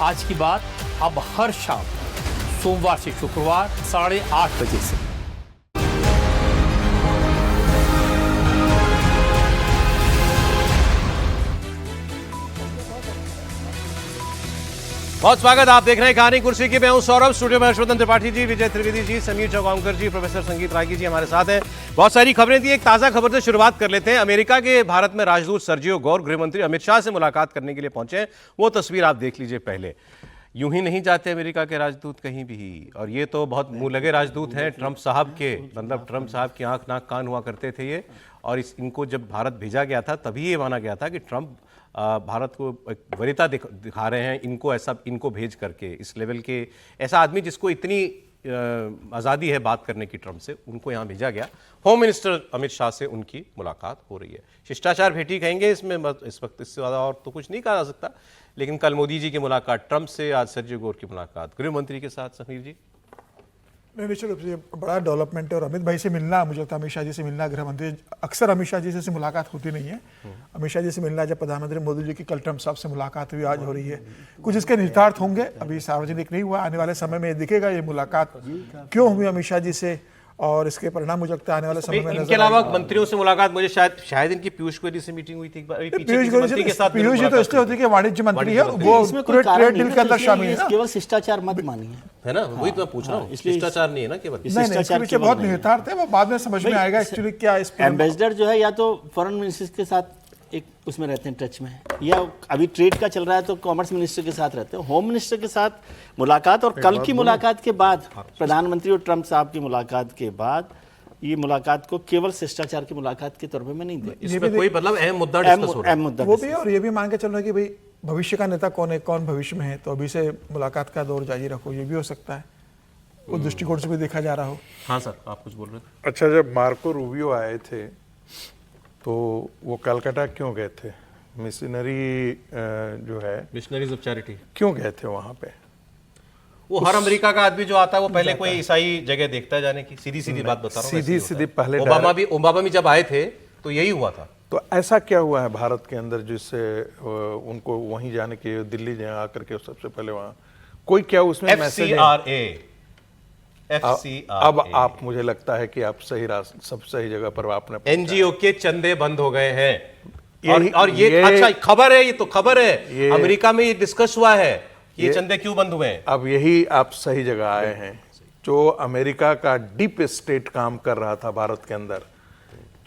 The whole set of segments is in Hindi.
आज की बात अब हर शाम सोमवार से शुक्रवार 8:30 बजे से। बहुत स्वागत, आप देख रहे हैं कहानी कुर्सी की। मैं हूं सौरभ, स्टूडियो में हर्षवर्धन त्रिपाठी जी, विजय त्रिवेदी जी, समीर चौगांवकर जी, प्रोफेसर संगीत रागी जी हमारे साथ हैं। बहुत सारी खबरें थी, एक ताजा खबर से शुरुआत कर लेते हैं। अमेरिका के भारत में राजदूत सर्जियो गौर गृह मंत्री अमित शाह से मुलाकात करने के लिए पहुंचे हैं। वो तस्वीर आप देख लीजिए पहले। यूं ही नहीं जाते अमेरिका के राजदूत कहीं भी, और ये तो बहुत मुंह लगे राजदूत हैं ट्रंप साहब के, मतलब ट्रंप साहब की आंख नाक कान हुआ करते थे ये। और इनको जब भारत भेजा गया था तभी ये माना गया था कि ट्रंप भारत को एक वरीयता दिखा रहे हैं, इनको भेज करके, इस लेवल के ऐसा आदमी जिसको इतनी आज़ादी है बात करने की ट्रंप से, उनको यहाँ भेजा गया। होम मिनिस्टर अमित शाह से उनकी मुलाकात हो रही है। शिष्टाचार भेटी कहेंगे इसमें, इस वक्त इससे ज़्यादा और तो कुछ नहीं कहा जा सकता। लेकिन कल मोदी जी की मुलाकात ट्रंप से, आज सर्जियो गौर की मुलाकात गृह मंत्री के साथ। समीर जी, निश्चित रूप से बड़ा डेवलपमेंट है। और अमित भाई से मिलना, मुझे लगता है अमित शाह जी से मिलना, गृह मंत्री, अक्सर अमित शाह जी से मुलाकात होती नहीं है। अमित शाह जी से मिलना, जब प्रधानमंत्री मोदी जी की कल ट्रंप साहब से मुलाकात हुई, आज हो रही है। कुछ इसके निहितार्थ होंगे, अभी सार्वजनिक नहीं हुआ, आने वाले समय में दिखेगा ये मुलाकात क्यों हुई अमित शाह जी से, और इसके परिणाम मुझे लगता है आने वाले समय में। इनके अलावा मंत्रियों से मुलाकात, मुझे शायद इनकी पीयूष गोयल से मीटिंग हुई थी। पीयूष जी तो इसलिए होती है कि वाणिज्य मंत्री है, वो ट्रेड डील के अंदर शामिल है। केवल शिष्टाचार मत मानिए, है ना, वही तो मैं पूछ रहा हूँ। शिष्टाचार नहीं है ना केवल, इसके पीछे बहुत निहितार्थ है, वो बाद में समझ में आएगा एक्चुअली क्या। इस एम्बेसडर जो है या तो फॉरेन मिनिस्टर के साथ एक उसमें रहते हैं, टच में, या अभी ट्रेड का चल रहा है तो कॉमर्स मिनिस्टर के साथ रहते हैं, होम मिनिस्टर के साथ मुलाकात। और कल की मुलाकात के बाद, प्रधानमंत्री और ट्रंप साहब की मुलाकात के बाद, ये मुलाकात को केवल शिष्टाचार की मुलाकात के तौर पे मैं नहीं देखता। इसमें कोई मतलब अहम मुद्दा डिस्कस हो रहा है वो भी, और ये भी मान के चल रहा है कि भाई भविष्य का नेता कौन है, कौन भविष्य में है, तो अभी से मुलाकात का दौर जारी रखो, ये भी हो सकता है, उस दृष्टिकोण से भी देखा जा रहा हो। हाँ सर, आप कुछ बोल रहे थे। अच्छा, जब मार्को रूबियो आए थे तो वो कलकत्ता क्यों गए थे? मिशनरी जो है, मिशनरीज ऑफ चैरिटी, क्यों गए थे वहाँ पे? वो हर अमेरिका का आदमी जो आता है वो पहले कोई ईसाई जगह देखता है जाने की। सीधी बात बता रहा हूँ, सीधी पहले ओबामा भी जब आए थे तो यही हुआ था। तो ऐसा क्या हुआ है भारत के अंदर जिससे उनको वहीं जाने के, दिल्ली जहाँ आकर के सबसे पहले वहाँ कोई क्या उसमें मैसेज है? अब आप, मुझे लगता है कि आप सब सही जगह पर आपने, एनजीओ के चंदे बंद हो गए हैं। और ये अच्छा खबर है, ये तो खबर है, अमेरिका में ये डिस्कस हुआ है, ये चंदे क्यों बंद हुए हैं। अब यही आप सही जगह आए हैं। जो अमेरिका का डीप स्टेट काम कर रहा था भारत के अंदर,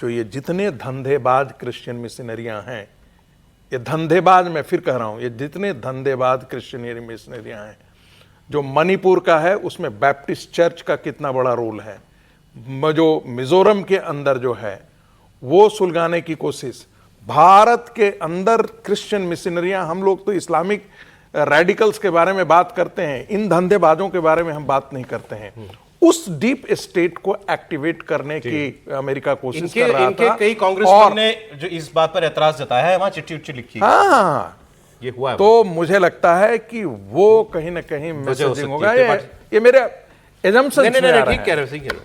जो ये जितने धंधेबाज क्रिश्चियन मिशनरियां हैं, ये धंधेबाज, मैं फिर कह रहा हूं, ये जितने धंधेबाज क्रिश्चियन मिशनरियां हैं, जो मणिपुर का है उसमें बैप्टिस्ट चर्च का कितना बड़ा रोल है, जो मिजोरम के अंदर जो है वो सुलगाने की कोशिश, भारत के अंदर क्रिश्चियन मिशनरियां, हम लोग तो इस्लामिक रेडिकल्स के बारे में बात करते हैं, इन धंधेबाजों के बारे में हम बात नहीं करते हैं। उस डीप स्टेट को एक्टिवेट करने की अमेरिका कोशिश कर रहा था। कई कांग्रेसमैन ने जो इस बात पर एतराज जताया है, वहां चिट्ठी लिखी। हाँ, ये हुआ है। तो मुझे लगता है कि वो कहीं ना कहीं मैसेजिंग होगा। ये मेरे एजम्पशन नहीं, ठीक कह रहे हो,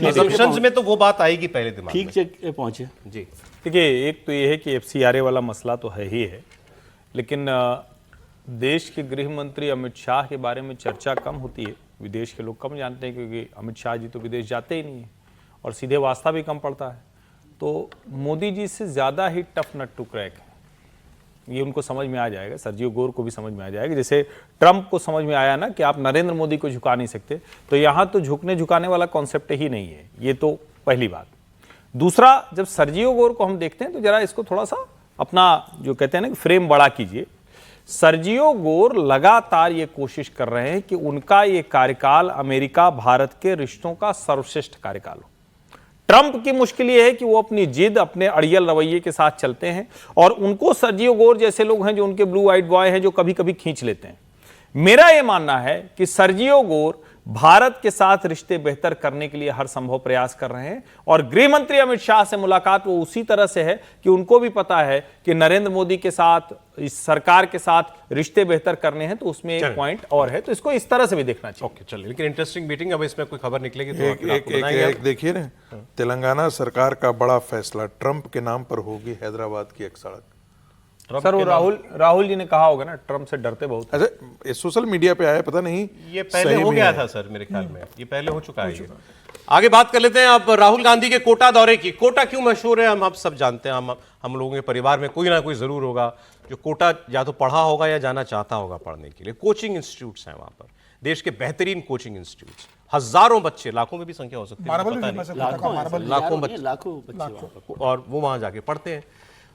एजम्पशंस में तो वो बात आएगी पहले दिमाग में। ठीक पहुंचे जी। देखिए, एक तो ये है कि FCRA वाला मसला तो है ही है, लेकिन देश के गृह मंत्री अमित शाह के बारे में चर्चा कम होती है, विदेश के लोग कम जानते हैं, क्योंकि अमित शाह जी तो विदेश जाते ही नहीं है और सीधे वास्ता भी कम पड़ता है। तो मोदी जी से ज़्यादा ही टफ नट टू क्रैक है, ये उनको समझ में आ जाएगा, सर्जियो गौर को भी समझ में आ जाएगा। जैसे ट्रंप को समझ में आया ना कि आप नरेंद्र मोदी को झुका नहीं सकते, तो यहाँ तो झुकने वाला कॉन्सेप्ट ही नहीं है। ये तो पहली बात। दूसरा, जब सर्जियो गौर को हम देखते हैं तो जरा इसको थोड़ा सा अपना जो कहते हैं ना फ्रेम बड़ा कीजिए। सर्जियो गौर लगातार ये कोशिश कर रहे हैं कि उनका ये कार्यकाल अमेरिका भारत के रिश्तों का सर्वश्रेष्ठ कार्यकाल हो। ट्रंप की मुश्किल ये है कि वो अपनी जिद, अपने अड़ियल रवैये के साथ चलते हैं, और उनको सर्जियो गौर जैसे लोग हैं जो उनके ब्लू आइड बॉय हैं, जो कभी कभी खींच लेते हैं। मेरा ये मानना है कि सर्जियो गौर भारत के साथ रिश्ते बेहतर करने के लिए हर संभव प्रयास कर रहे हैं, और गृह मंत्री अमित शाह से मुलाकात वो उसी तरह से है कि उनको भी पता है कि नरेंद्र मोदी के साथ, इस सरकार के साथ रिश्ते बेहतर करने हैं, तो उसमें एक पॉइंट और है, तो इसको इस तरह से भी देखना चाहिए। ओके, चलिए, लेकिन इंटरेस्टिंग मीटिंग, अब इसमें कोई खबर निकलेगी तो एक देखिए ना, तेलंगाना सरकार का बड़ा फैसला, ट्रंप के नाम पर होगी हैदराबाद की एक सड़क। सर वो राहुल जी ने कहा होगा ना, ट्रम्प से डरते बहुत। अच्छा, ये सोशल मीडिया पे आया, पता नहीं ये पहले सही हो में गया है। था सर, मेरे ख्याल में ये पहले हो चुका है ये। आगे बात कर लेते हैं अब राहुल गांधी के कोटा दौरे की। कोटा क्यों मशहूर है हम सब जानते हैं। हम लोगों के परिवार में कोई ना कोई जरूर होगा जो कोटा या तो पढ़ा होगा या जाना चाहता होगा पढ़ने के लिए। कोचिंग इंस्टीट्यूट्स हैं वहां पर, देश के बेहतरीन कोचिंग इंस्टीट्यूट्स, हजारों बच्चे, लाखों में भी संख्या हो सकती है, मार्बल पता भी नहीं। फेमस है, कोटा का मार्बल। लाखों बच्चे, लाखों बच्चे वहाँ पर। और वो वहां जाके पढ़ते हैं।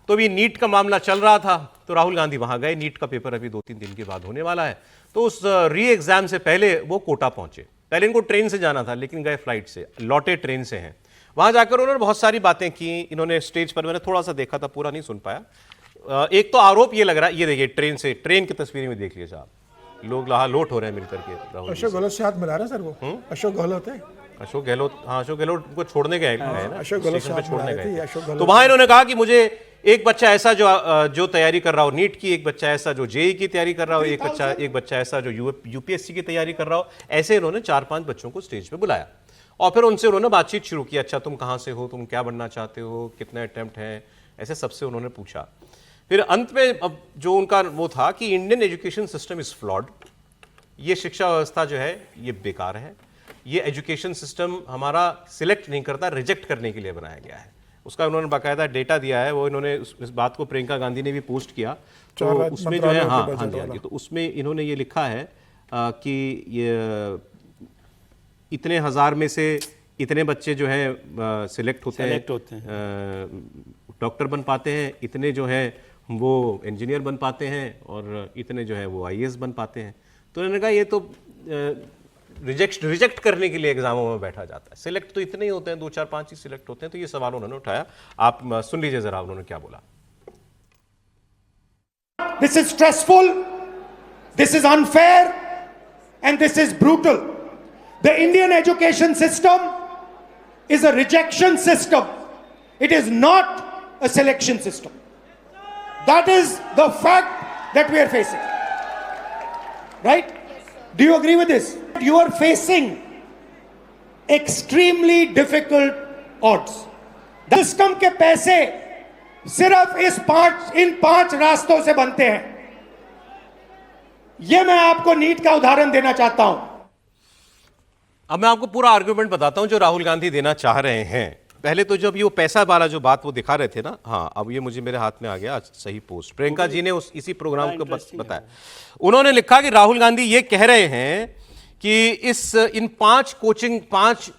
तो अभी नीट का मामला चल रहा था तो राहुल गांधी वहां गए। नीट का पेपर अभी 2-3 दिन के बाद होने वाला है, तो उस री एग्जाम से पहले वो कोटा पहुंचे। पहले इनको ट्रेन से जाना था लेकिन गए फ्लाइट से, लौटे ट्रेन से हैं। वहां जाकर उन्होंने बहुत सारी बातें की। इन्होंने स्टेज पर, मैंने थोड़ा सा देखा था, पूरा नहीं सुन पाया। एक तो आरोप ये लग रहा है, ये देखिए ट्रेन से, ट्रेन की तस्वीरें में देख लीजिए आप, लोग यहाँ लोट हो रहे हैं मिलकर के राहुल जी अशोक गहलोत से हाथ मिला रहा है सर वो। अशोक गहलोत है, अशोक गहलोत, हाँ अशोक गहलोत को छोड़ने गए हैं ना, अशोक गहलोत स्टेशन पे साहब छोड़ने मिला रहे थे, गए अशोक थे। गहलोत तो वहां इन्होंने कहा कि मुझे एक बच्चा ऐसा जो तैयारी कर रहा हो नीट की, एक बच्चा ऐसा जो जेई की तैयारी कर रहा हो, एक बच्चा ऐसा जो यूपीएससी की तैयारी कर रहा हो, ऐसे इन्होंने 4-5 बच्चों को स्टेज पे बुलाया और फिर उनसे उन्होंने बातचीत शुरू की। अच्छा तुम कहाँ से हो, तुम क्या बनना चाहते हो, कितने अटेम्प्ट हैं, ऐसे सबसे उन्होंने पूछा। फिर अंत में अब जो उनका वो था कि Indian education system is flawed, ये शिक्षा व्यवस्था जो है ये बेकार है, ये एजुकेशन सिस्टम हमारा सिलेक्ट नहीं करता, रिजेक्ट करने के लिए बनाया गया है। उसका उन्होंने बाकायदा डेटा दिया है, वो इन्होंने इस बात को प्रियंका गांधी ने भी पोस्ट किया, तो उसमें जो है हाँ जी, तो उसमें इन्होंने ये लिखा है कि ये इतने हजार में से इतने बच्चे जो है सिलेक्ट होते हैं, डॉक्टर बन पाते हैं, इतने जो है वो इंजीनियर बन पाते हैं और इतने जो है वो आईएएस बन पाते हैं। तो उन्होंने कहा ये तो रिजेक्ट करने के लिए एग्जामों में बैठा जाता है, सिलेक्ट तो इतने ही होते हैं, 2-4-5 ही सिलेक्ट होते हैं। तो ये सवाल उन्होंने उठाया, आप सुन लीजिए जरा उन्होंने क्या बोला। This is stressful, this is unfair, and this is brutal. The Indian education system is a rejection system. It is not a selection system. That is the fact that we are facing. Right? Do you agree with this? You are facing extremely difficult odds. The system के पैसे सिर्फ इन 5 रास्तों से बनते हैं। यह मैं आपको नीट का उदाहरण देना चाहता हूं। अब मैं आपको पूरा आर्गुमेंट बताता हूं जो राहुल गांधी देना चाह रहे हैं। पहले तो जब ये वो पैसा वाला जो बात वो दिखा रहे थे ना, हाँ अब ये मुझे मेरे हाथ में आ गया, आज सही पोस्ट प्रियंका जी ने इसी प्रोग्राम को बताया। उन्होंने लिखा कि राहुल गांधी ये कह रहे हैं कि इन 5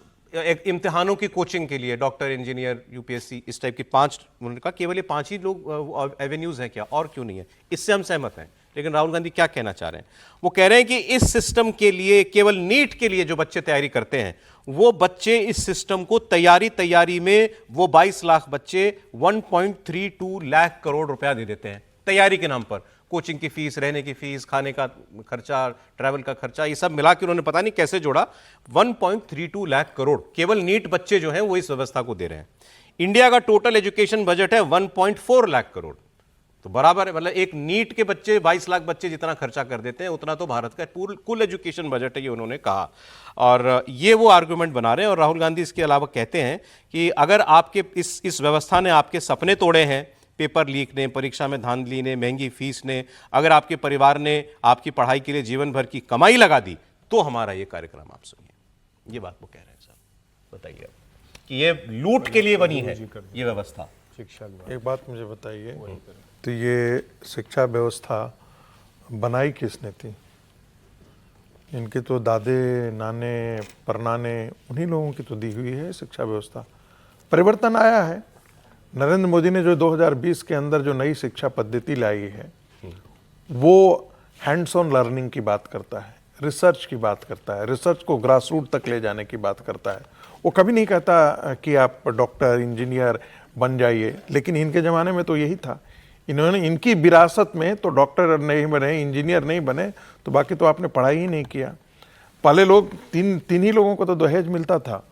इम्तिहानों की कोचिंग के लिए, डॉक्टर, इंजीनियर, यूपीएससी, इस टाइप की 5, उन्होंने कहा केवल ये 5 ही लोग एवेन्यूज हैं क्या, और क्यों नहीं है? इससे हम सहमत हैं। लेकिन राहुल गांधी क्या कहना चाह रहे हैं? वो कह रहे हैं कि इस सिस्टम के लिए, केवल नीट के लिए जो बच्चे तैयारी करते हैं, वो बच्चे इस सिस्टम को तैयारी में वो 22 लाख बच्चे 1.32 लाख करोड़ रुपया दे देते हैं तैयारी के नाम पर। कोचिंग की फीस, रहने की फीस, खाने का खर्चा, ट्रैवल का खर्चा, ये सब मिला के उन्होंने पता नहीं कैसे जोड़ा 1.32 लाख करोड़ केवल नीट बच्चे जो हैं वो इस व्यवस्था को दे रहे हैं। इंडिया का टोटल एजुकेशन बजट है 1.4 लाख करोड़, तो बराबर है, मतलब एक नीट के बच्चे 22 लाख बच्चे जितना खर्चा कर देते हैं उतना तो भारत का कुल एजुकेशन बजट है, ये उन्होंने कहा। और ये वो आर्गुमेंट बना रहे हैं। और राहुल गांधी इसके अलावा कहते हैं कि अगर आपके इस व्यवस्था ने आपके सपने तोड़े हैं, पेपर लीक ने, परीक्षा में धांधली ने, महंगी फीस ने, अगर आपके परिवार ने आपकी पढ़ाई के लिए जीवन भर की कमाई लगा दी, तो हमारा ये कार्यक्रम आप सुनिए। ये बात वो कह रहे हैं साहब, बताइए कि ये लूट के लिए बनी है ये व्यवस्था। एक बात मुझे बताइए, तो ये शिक्षा व्यवस्था बनाई किसने थी? इनके तो दादे, नाने, परनाने, उन्हीं लोगों की तो दी हुई है शिक्षा व्यवस्था। परिवर्तन आया है, नरेंद्र मोदी ने जो 2020 के अंदर जो नई शिक्षा पद्धति लाई है, वो हैंड्स ऑन लर्निंग की बात करता है, रिसर्च की बात करता है, रिसर्च को ग्रास रूट तक ले जाने की बात करता है। वो कभी नहीं कहता कि आप डॉक्टर, इंजीनियर बन जाइए, लेकिन इनके ज़माने में तो यही था। इन्होंने, इनकी विरासत में तो डॉक्टर नहीं बने, इंजीनियर नहीं बने, तो बाकी तो आपने पढ़ाई ही नहीं किया। पहले लोग तीन ही लोगों को तो दहेज मिलता था,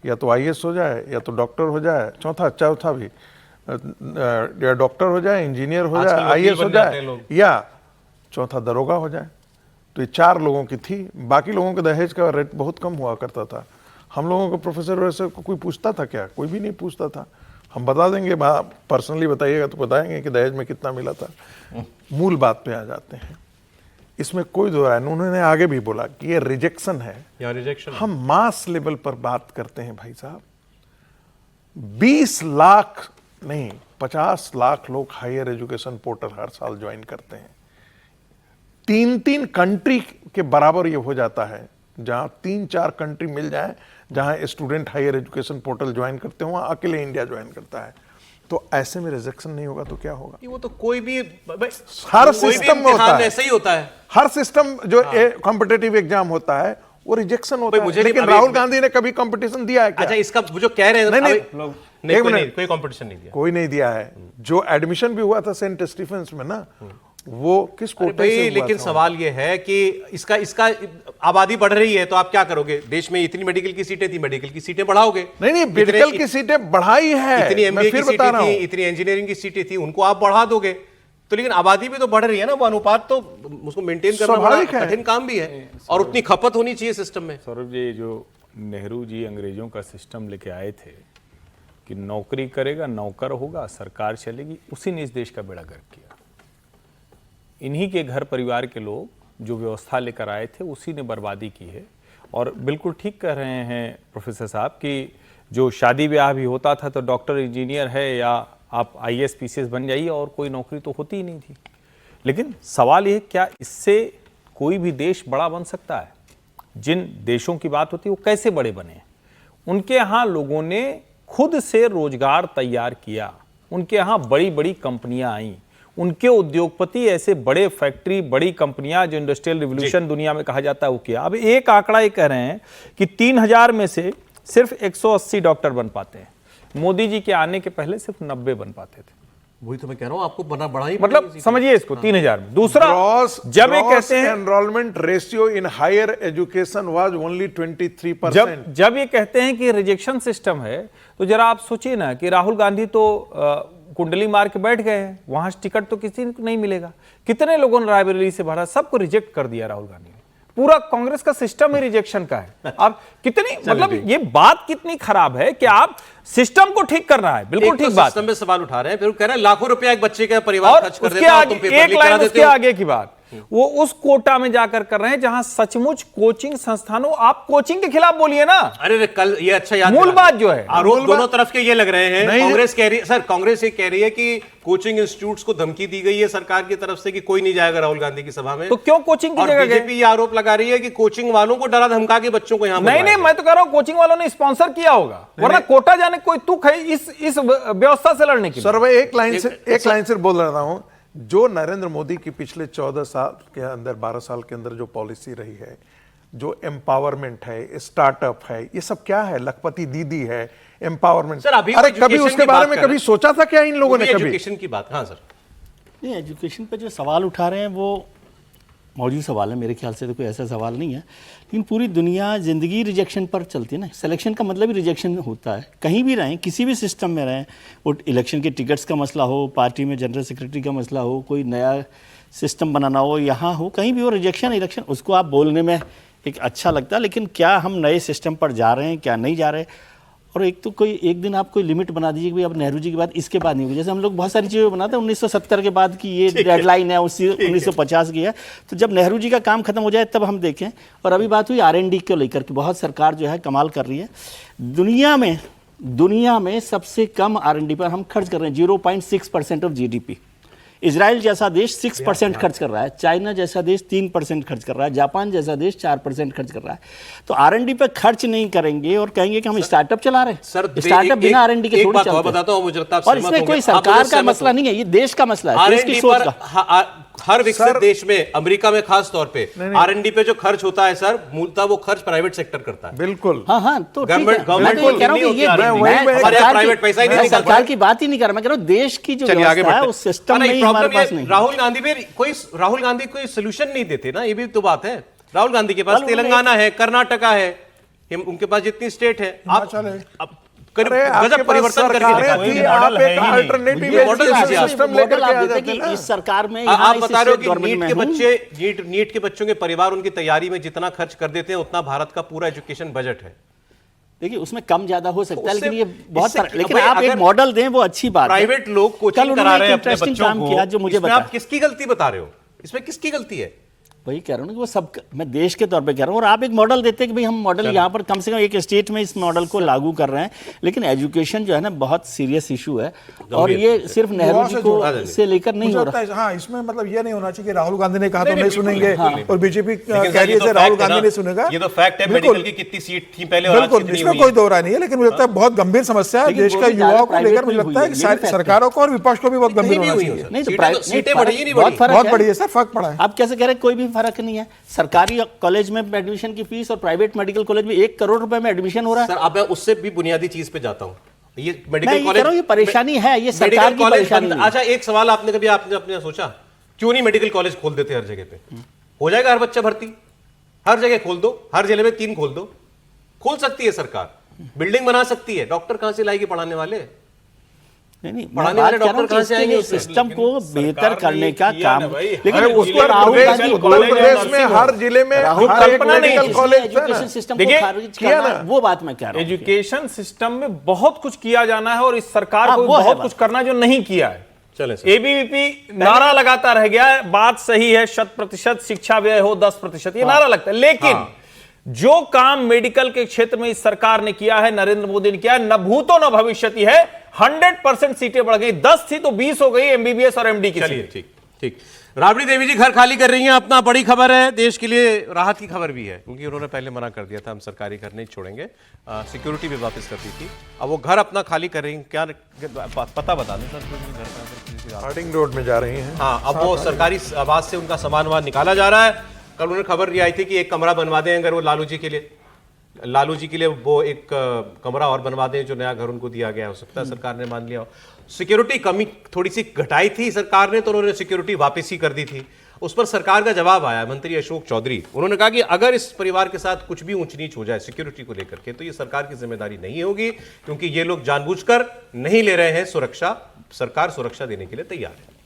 या तो आईएएस हो जाए, या तो डॉक्टर हो जाए, चौथा भी या डॉक्टर हो जाए, इंजीनियर हो जाए, आईएएस हो जाए, या चौथा दरोगा हो जाए। तो ये 4 लोगों की थी। बाकी लोगों के दहेज का रेट बहुत कम हुआ करता था। हम लोगों को प्रोफेसर वैसे कोई पूछता था क्या? कोई भी नहीं पूछता था। हम बता देंगे, पर्सनली बताइएगा तो बताएंगे कि दहेज में कितना मिला था। मूल बात पे आ जाते हैं, इसमें कोई दो राय नहीं। उन्होंने आगे भी बोला कि ये रिजेक्शन है, या रिजेक्शन। हम मास लेवल पर बात करते हैं भाई साहब। 20 लाख नहीं 50 लाख लोग हायर एजुकेशन पोर्टल हर साल ज्वाइन करते हैं। 3-3 कंट्री के बराबर ये हो जाता है, जहां 3-4 कंट्री मिल जाए जहां student higher education portal join करते हो, वहां अकेले इंडिया ज्वाइन करता है। तो ऐसे में रिजेक्शन नहीं होगा तो क्या होगा? वो तो कोई भी हर सिस्टम में होता है, ऐसा ही होता है। हर सिस्टम जो कॉम्पिटेटिव एग्जाम होता है वो रिजेक्शन होता है। मुझे लेकिन राहुल गांधी ने कभी कंपटीशन दिया है क्या? अच्छा, इसका जो कह रहे हैं नहीं, नहीं, कोई कंपटीशन नहीं दिया, कोई नहीं दिया है। जो एडमिशन भी हुआ था सेंट स्टीफेंस में ना, वो किस कोटे से हुआ लेकिन था? सवाल ये है कि इसका आबादी बढ़ रही है तो आप क्या करोगे? देश में इतनी मेडिकल की सीटें थी, मेडिकल की सीटें बढ़ाओगे। नहीं, मेडिकल की सीटें बढ़ाई है, इतनी एमबीए की सीटें थी, हूं। इतनी इंजीनियरिंग की सीटें थी, उनको आप बढ़ा दोगे तो। लेकिन आबादी भी तो बढ़ रही है ना, वो अनुपात तो उसको मेंटेन करना बड़ा कठिन काम भी है, और उतनी खपत होनी चाहिए सिस्टम में। सौरभ जी, जो नेहरू जी अंग्रेजों का सिस्टम लेके आए थे कि नौकरी करेगा नौकर होगा, सरकार चलेगी, उसी ने इस देश का बेड़ा गर्क किया। इन्हीं के घर परिवार के लोग जो व्यवस्था लेकर आए थे उसी ने बर्बादी की है। और बिल्कुल ठीक कह रहे हैं प्रोफेसर साहब कि जो शादी ब्याह भी होता था तो डॉक्टर इंजीनियर है या आप IAS PCS बन जाइए, और कोई नौकरी तो होती ही नहीं थी। लेकिन सवाल ये, क्या इससे कोई भी देश बड़ा बन सकता है? जिन देशों की बात होती है वो कैसे बड़े बने? उनके यहाँ लोगों ने खुद से रोजगार तैयार किया, उनके यहाँ बड़ी बड़ी कंपनियां आईं, उनके उद्योगपति ऐसे बड़े फैक्ट्री, बड़ी कंपनियां जो इंडस्ट्रियल रिवोल्यूशन दुनिया में कहा जाता है वो किया। अब एक आंकड़ा ये कह रहे हैं कि 3000 में से सिर्फ 180 डॉक्टर बन पाते हैं। मोदी जी के आने के पहले सिर्फ 90 बन पाते थे। वही तो मैं कह रहा हूं, आपको बना ही मतलब समझिए इसको 3000 में। दूसरा, जब ये कहते हैं enrolment ratio in higher education was only 23%। जब ये कहते हैं कि रिजेक्शन सिस्टम है, तो जरा आप सोचिए ना कि राहुल गांधी तो कुंडली मार के बैठ गए हैं, वहां टिकट तो किसी को नहीं मिलेगा। कितने लोगों ने रायबरेली से भरा, सबको रिजेक्ट कर दिया राहुल गांधी ने। पूरा कांग्रेस का सिस्टम ही रिजेक्शन का है। आप कितनी मतलब ये बात कितनी खराब है कि आप सिस्टम को ठीक कर रहा है, बिल्कुल ठीक बात। सिस्टम में सवाल उठा रहे हैं, फिर कह रहे हैं लाखों रुपया एक बच्चे का परिवार खर्च कर देता है, तुम पेपर एक लीक करा लाइन देते उसके हो। आगे की बात, वो उस कोटा में जाकर कर रहे हैं जहां सचमुच कोचिंग संस्थानों, आप कोचिंग के खिलाफ बोलिए ना। अरे कल ये अच्छा याद मूल बात जो है, आरोप दोनों तरफ के ये लग रहे हैं। कांग्रेस कह रही है, सर कांग्रेस ये कह रही है कि कोचिंग इंस्टीट्यूट्स को धमकी दी गई है सरकार की तरफ से कि कोई नहीं जाएगा राहुल गांधी की सभा में। तो क्यों कोचिंग की जगह गए? बीजेपी ये आरोप लगा रही है कि कोचिंग वालों को डरा धमका के बच्चों को यहां नहीं, मैं तो कह रहा हूं कोचिंग वालों ने स्पॉन्सर किया होगा, वरना कोटा जाने कोई तुक है इस व्यवस्था से लड़ने की। सर मैं एक लाइन से बोल रहा हूं, जो नरेंद्र मोदी की पिछले 14 साल के अंदर, 12 साल के अंदर जो पॉलिसी रही है, जो एम्पावरमेंट है, स्टार्टअप है, ये सब क्या है? लखपति दीदी है, एम्पावरमेंट। सर अभी अरे कभी उसके बारे में कभी सोचा था क्या इन लोगों ने? कभी एजुकेशन की बात। हाँ सर, नहीं, एजुकेशन पे जो सवाल उठा रहे हैं वो मौजूद सवाल है, मेरे ख्याल से तो कोई ऐसा सवाल नहीं है। लेकिन पूरी दुनिया ज़िंदगी रिजेक्शन पर चलती है ना। सिलेक्शन का मतलब ही रिजेक्शन होता है। कहीं भी रहें, किसी भी सिस्टम में रहें, वो इलेक्शन के टिकट्स का मसला हो, पार्टी में जनरल सेक्रेटरी का मसला हो, कोई नया सिस्टम बनाना हो, यहाँ हो, कहीं भी वो रिजेक्शन इलेक्शन, उसको आप बोलने में एक अच्छा लगता है। लेकिन क्या हम नए सिस्टम पर जा रहे हैं, क्या नहीं जा रहे? और एक तो कोई एक दिन आप कोई लिमिट बना दीजिए कि भाई अब नेहरू जी के बाद इसके बाद नहीं होगी। जैसे हम लोग बहुत सारी चीज़ें बनाते हैं 1970 के बाद की ये डेडलाइन है, उसी 1950 की है। तो जब नेहरू जी का काम खत्म हो जाए तब हम देखें। और अभी बात हुई R&D को लेकर कि बहुत सरकार जो है कमाल कर रही है। दुनिया में सबसे कम R&D पर हम खर्च कर रहे हैं, 0.6% ऑफ GDP। इजराइल जैसा देश 6% खर्च कर रहा है, चाइना जैसा देश 3% खर्च कर रहा है, जापान जैसा देश 4% खर्च कर रहा है। तो R&D पे खर्च नहीं करेंगे और कहेंगे कि हम स्टार्टअप चला रहे हैं। स्टार्टअप बिना R&D के थोड़ी चलते। बताता हूं, मुझे लगता है और इसमें कोई सरकार का मसला नहीं है, ये देश का मसला है, देश की सोच का। हर विकसित देश में, अमेरिका में खास तौर पे R&D पे जो खर्च होता है सर, मूलतः वो खर्च प्राइवेट सेक्टर करता है। बिल्कुल। हाँ, तो गवर्नमेंट प्राइवेट पैसा ही नहीं, सरकार की बात ही नहीं कर रहा, मैं कह रहा हूँ देश की जो व्यवस्था है उस सिस्टम में ही हमारे पास नहीं। राहुल गांधी कोई सोल्यूशन नहीं देते ना, ये भी तो बात है। राहुल गांधी के पास तेलंगाना है, कर्नाटका है, उनके पास जितनी स्टेट है, आप गजब परिवर्तन करके इस सरकार में आप बता रहे हो कि नीट के बच्चों के परिवार उनकी तैयारी में जितना खर्च कर देते हैं उतना भारत का पूरा एजुकेशन बजट है। देखिए उसमें कम ज्यादा हो सकता है, उससे- लेकिन ये बहुत इससे- फर्क, लेकिन भाई, आप एक अगर मॉडल दें वो अच्छी बात है। प्राइवेट लोग कल कोचिंग उन्होंने करा एक रहे हैं अपने इंटरेस्टिंग बच्चों काम को, किया जो मुझे इसमें बता, आप किसकी गलती बता रहे हो? इसमें किसकी गलती है? वही कह रहा हूँ ना कि वो सब, मैं देश के तौर पे कह रहा हूँ, और आप एक मॉडल देते हैं कि भाई हम मॉडल यहाँ पर कम से कम एक स्टेट में इस मॉडल को लागू कर रहे हैं, लेकिन एजुकेशन जो है ना बहुत सीरियस इशू है, और ये सिर्फ नेहरू युवाओं जी से को जुड़ा से लेकर नहीं मुझे हो लगता रहा। है हाँ, इसमें मतलब ये नहीं होना चाहिए कि राहुल गांधी ने कहा तो नहीं बिल्कुल सुनेंगे नहीं, और बीजेपी लेकिन कह सर, रही ये है तो राहुल fact है गांधी ना, नहीं सुनेगा। ये तो फैक्ट है, बिल्कुल, मेडिकल की कितनी सीट थी पहले और आज बिल्कुल, कितनी इसमें हुई कोई है। दो राय नहीं है, लेकिन मुझे लगता है बहुत गंभीर समस्या है लेकिन देश वो का भी ज्यादा युवाओं को प्राइवेट लेकर। मुझे में लगता है हुई कि है, ये भी fact सरकारों को और विपक्ष को भी बहुत गंभीर कहीं भी होना हुई चाहिए। हो नहीं तो सीटें प्राइवेट सीटें बढ़ी ही नहीं बहुत बढ़ी। फर्क बहुत है। बड़ी है सर, फर्क पड़ा है। आप कैसे कह रहे हैं कोई भी फर्क नहीं है? सरकारी कॉलेज में एडमिशन की फीस और प्राइवेट मेडिकल कॉलेज में 1 करोड़ रुपए में एडमिशन हो रहा है। सर अब मैं उससे भी बुनियादी चीज पे जाता हूँ, ये मैं मेडिकल ये कह कॉलेज, रहा हूँ ये परेशानी है, ये सरकार मेडिकल की कॉलेज परेशानी बंद। नहीं है। अच्छा एक सवाल आपने कभी आपने सोचा क्यों नहीं मेडिकल कॉलेज खोल देते हर जगह पे? हो जाएगा हर बच्चा भर्ती, हर जगह खोल दो, हर जिले में 3 खोल दो, खोल सकती है सरकार, बिल्डिंग बना सकती है, डॉक्टर कहां से लाएगी पढ़ाने वाले? नहीं, पढ़ाने मैं वाले बात कर रहा हूँ डॉक्टर कहां कि से इसके आएंगे लिए उससे? सिस्टम को बेहतर करने का किया काम, ना भाई। लेकिन अरे उस उत्तर पर राहुल प्रदेश गांधी उत्तर बोल रहे हैं प्रदेश में हर जिले में राहुल हर गांधी एक बोल रहे हैं मेडिकल कि कॉलेज इसलिए है ना। एजुकेशन सिस्टम को देखिए, खारिज किया करना ना। है, वो बात मैं कह रहा हूँ। एजुकेशन सिस्टम में बहुत कुछ किया जाना है और इस सरकार हाँ, को वो है बहुत बात। कुछ करना है जो नहीं किया है। चले सर। एबीवीपी नारा लगाता रह गया है, बात सही है, 100% शिक्षा व्यय हो 10%, ये नारा लगता है, लेकिन जो काम मेडिकल के क्षेत्र में इस सरकार ने किया है, नरेंद्र मोदी ने किया है, न भूतो न भविष्यति है। 100% सीटें बढ़ गई, 10 थी तो 20 हो गई एमबीबीएस और एमडी की चलिए सीटें। ठीक ठीक। राबड़ी देवी जी घर खाली कर रही हैं, अपना बड़ी खबर है, देश के लिए राहत की खबर भी है, क्योंकि उन्होंने पहले मना कर दिया था हम सरकारी घर नहीं छोड़ेंगे, सिक्योरिटी भी वापस कर दी थी। अब वो घर अपना खाली कर रही हैं, क्या पता बता दें सर? घर का हार्डिंग रोड में जा रही हैं। हाँ, अब वो सरकारी आवास से उनका सामान वामान निकाला जा रहा है। कल उन्होंने खबर ये आई थी कि एक कमरा बनवा दें, अगर वो लालू जी के लिए वो एक कमरा और बनवा दें, जो नया घर उनको दिया गया। हो सकता है सरकार ने मान लिया हो। सिक्योरिटी कमी थोड़ी सी घटाई थी सरकार ने, तो उन्होंने सिक्योरिटी वापस ही कर दी थी। उस पर सरकार का जवाब आया, मंत्री अशोक चौधरी, उन्होंने कहा कि अगर इस परिवार के साथ कुछ भी ऊंच नीच हो जाए सिक्योरिटी को लेकर के, तो ये सरकार की जिम्मेदारी नहीं होगी, क्योंकि ये लोग जानबूझकर नहीं ले रहे हैं सुरक्षा, सरकार सुरक्षा देने के लिए तैयार है।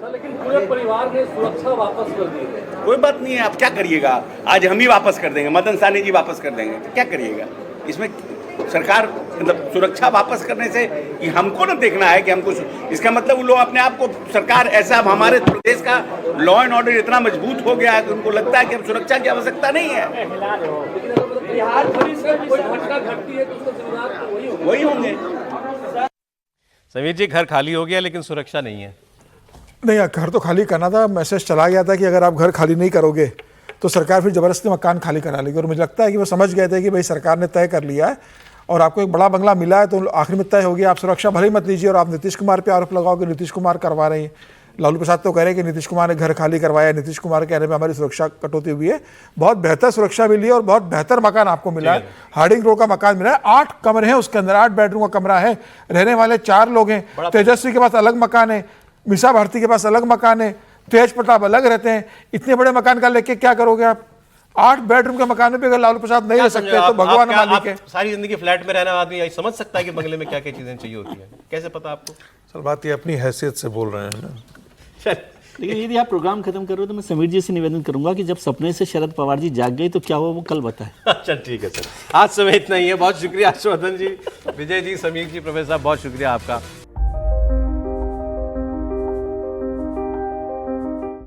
लेकिन पूरे परिवार ने सुरक्षा वापस कर दी है। कोई बात नहीं है, आप क्या करिएगा? आज हम ही वापस कर देंगे, मदन साहनी जी वापस कर देंगे, तो क्या करिएगा? इसमें सरकार मतलब सुरक्षा वापस करने से कि हमको ना देखना है कि हमको, इसका मतलब वो लोग अपने आप को सरकार ऐसा, अब हमारे प्रदेश का लॉ एंड ऑर्डर इतना मजबूत हो गया है कि उनको लगता है कि अब सुरक्षा की आवश्यकता नहीं है। बिहार पुलिस में कोई घटना घटती है तो उसका जिम्मेदार तो वही होंगे। समीर जी घर खाली हो गया लेकिन सुरक्षा नहीं है। नहीं, घर तो खाली करना था, मैसेज चला गया था कि अगर आप घर खाली नहीं करोगे तो सरकार फिर जबरदस्ती मकान खाली करा लेगी। और मुझे लगता है कि वो समझ गए थे कि भाई सरकार ने तय कर लिया है और आपको एक बड़ा बंगला मिला है, तो आखिर में तय हो गया, आप सुरक्षा भले ही मत लीजिए। और आप नीतीश कुमार पे आरोप लगाओ कि नीतीश कुमार करवा रहे हैं। लालू प्रसाद तो कह रहे हैं कि नीतीश कुमार ने घर खाली करवाया, नीतीश कुमार कहने में हमारी सुरक्षा कटौती हुई है। बहुत बेहतर सुरक्षा मिली है और बहुत बेहतर मकान आपको मिला है। हार्डिंग रोड का मकान मिला है, 8 कमरे हैं उसके अंदर, 8 बेडरूम का कमरा है, रहने वाले 4 लोग हैं। तेजस्वी के पास अलग मकान है, मीसा भारती के पास अलग मकान है, तेज प्रताप अलग रहते हैं। इतने बड़े मकान का लेके क्या करोगे आप? 8 बेडरूम के मकान में भी अगर लालू प्रसाद नहीं रह सकते तो भगवान मालिक है। सारी जिंदगी फ्लैट में रहना आदमी यही समझ सकता है कि बंगले में क्या क्या चीजें चाहिए होती है, कैसे पता आपको? सर बात ये अपनी हैसियत से बोल रहे हैं ना। चल लेकिन यदि आप प्रोग्राम खत्म कर रहे हो तो मैं समीर जी से निवेदन करूंगा कि जब सपने से शरद पवार जी जाग गए तो क्या हुआ वो कल बताएं। अच्छा ठीक है सर, आज समय इतना ही है। बहुत शुक्रिया हर्षवर्धन जी, विजय जी, समीर जी, प्रोफेसर साहब, बहुत शुक्रिया आपका।